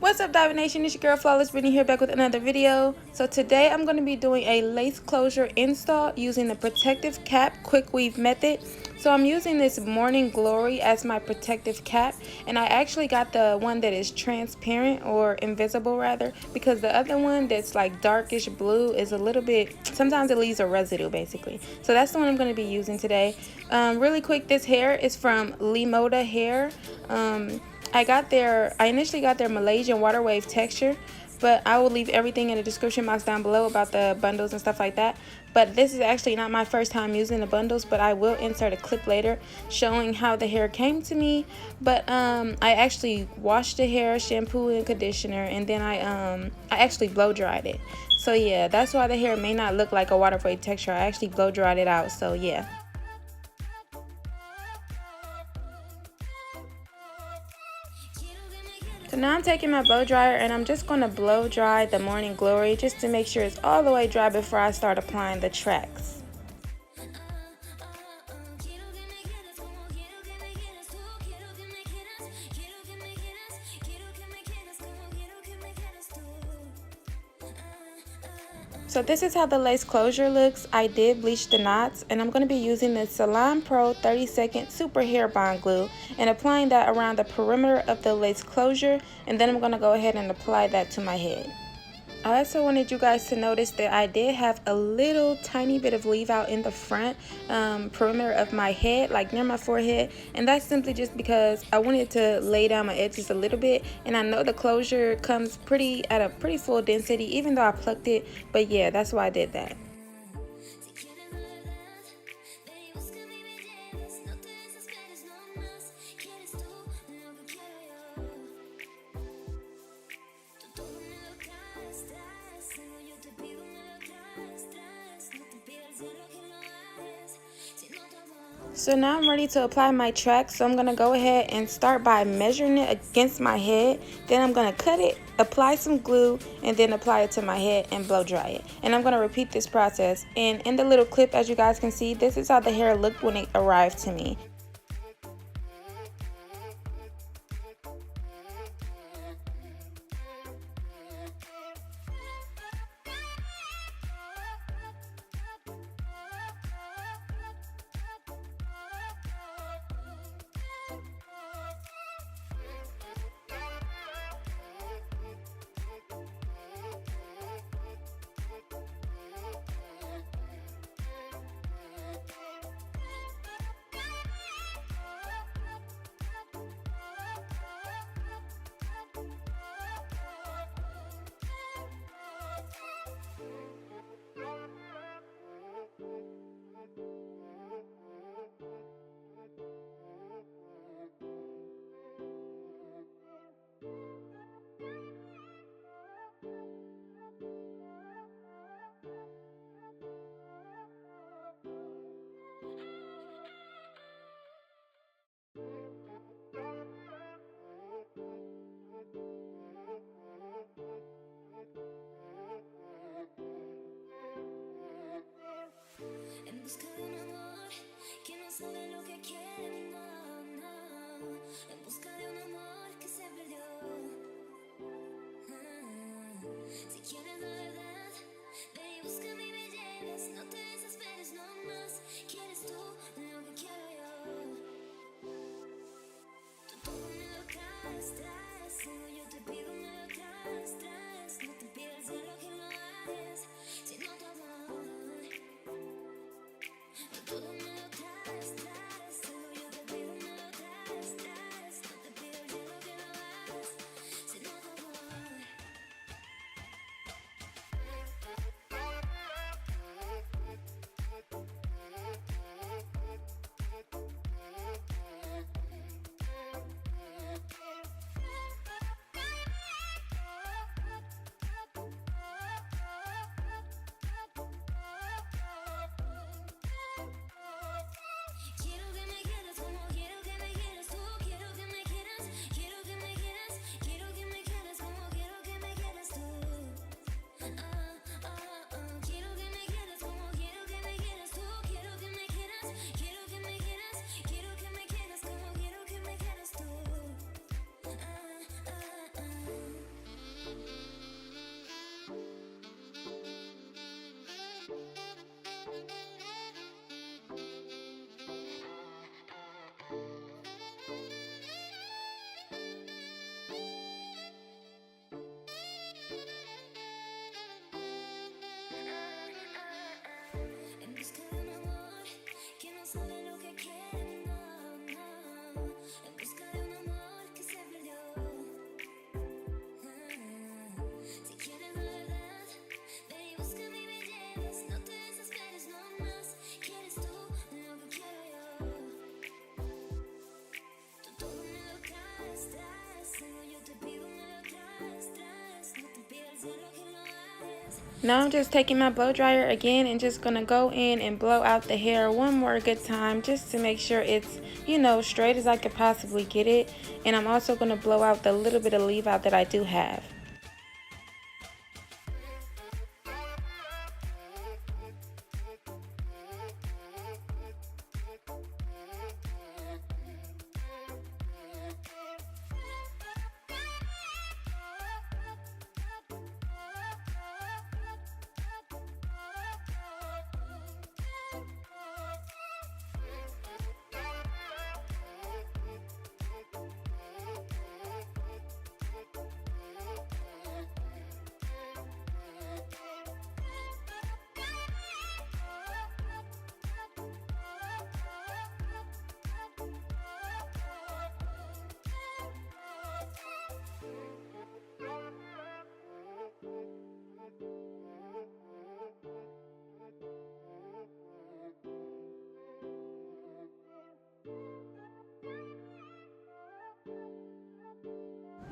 What's up, Diamond Nation? It's your girl Flawless Britny here, back with another video. So today I'm going to be doing a lace closure install using the protective cap quick weave method. So I'm using this Morning Glory as my protective cap, and I actually got the one that is transparent, or invisible rather, because the other one that's like darkish blue is a little bit, sometimes it leaves a residue basically. So that's the one I'm going to be using today. Really quick, this hair is from Lemoda hair. I initially got their Malaysian water wave texture, but I will leave everything in the description box down below about the bundles and stuff like that. But this is actually not my first time using the bundles, but I will insert a clip later showing how the hair came to me. But I actually washed the hair, shampoo and conditioner, and then I actually blow dried it. So yeah, that's why the hair may not look like a water wave texture. I actually blow dried it out, so yeah. So now I'm taking my blow dryer and I'm just going to blow dry the Morning Glory just to make sure it's all the way dry before I start applying the tracks. So this is how the lace closure looks. I did bleach the knots, and I'm going to be using the Salon Pro 30-second Super Hair Bond Glue and applying that around the perimeter of the lace closure, and then I'm going to go ahead and apply that to my head. I also wanted you guys to notice that I did have a little tiny bit of leave out in the front perimeter of my head, like near my forehead, and that's simply just because I wanted to lay down my edges a little bit, and I know the closure comes at a pretty full density even though I plucked it, but yeah, that's why I did that. So now I'm ready to apply my track, so I'm going to go ahead and start by measuring it against my head. Then I'm going to cut it, apply some glue, and then apply it to my head and blow dry it. And I'm going to repeat this process. And in the little clip, as you guys can see, this is how the hair looked when it arrived to me. Now I'm just taking my blow dryer again and just gonna go in and blow out the hair one more good time just to make sure it's, you know, straight as I could possibly get it. And I'm also gonna blow out the little bit of leave out that I do have.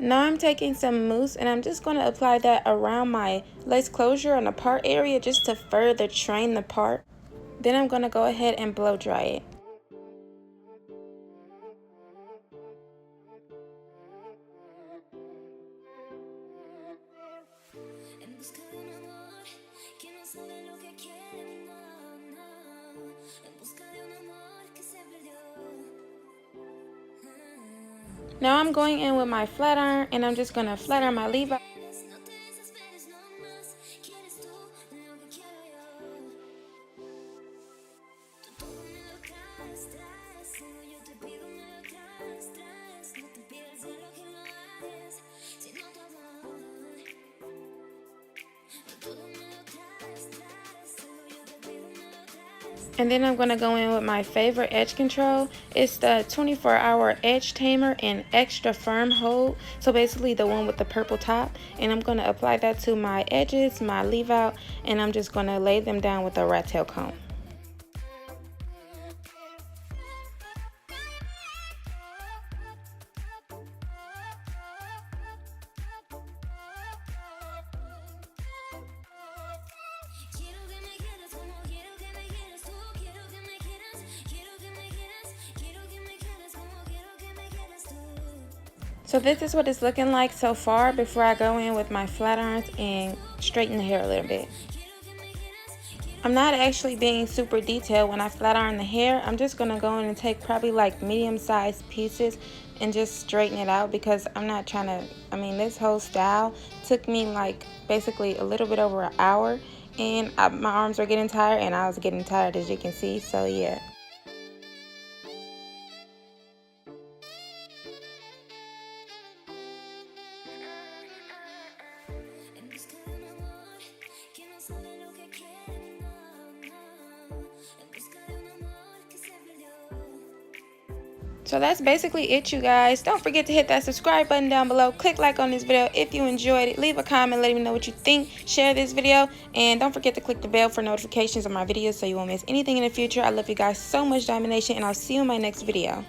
Now I'm taking some mousse and I'm just going to apply that around my lace closure on the part area just to further train the part. Then I'm going to go ahead and blow dry it. Now I'm going in with my flat iron and I'm just going to flat iron my leave out. And then I'm going to go in with my favorite edge control. It's the 24-hour edge tamer in extra firm hold. So basically the one with the purple top. And I'm going to apply that to my edges, my leave out, and I'm just going to lay them down with a rat tail comb. So this is what it's looking like so far before I go in with my flat irons and straighten the hair a little bit. I'm not actually being super detailed when I flat iron the hair. I'm just going to go in and take probably like medium-sized pieces and just straighten it out because I'm not trying to, this whole style took me like basically a little bit over an hour, and my arms were getting tired and I was getting tired, as you can see, so yeah. So that's basically it, you guys. Don't forget to hit that subscribe button down below. Click like on this video if you enjoyed it. Leave a comment, let me know what you think. Share this video. And don't forget to click the bell for notifications on my videos so you won't miss anything in the future. I love you guys so much, Diamond Nation, and I'll see you in my next video.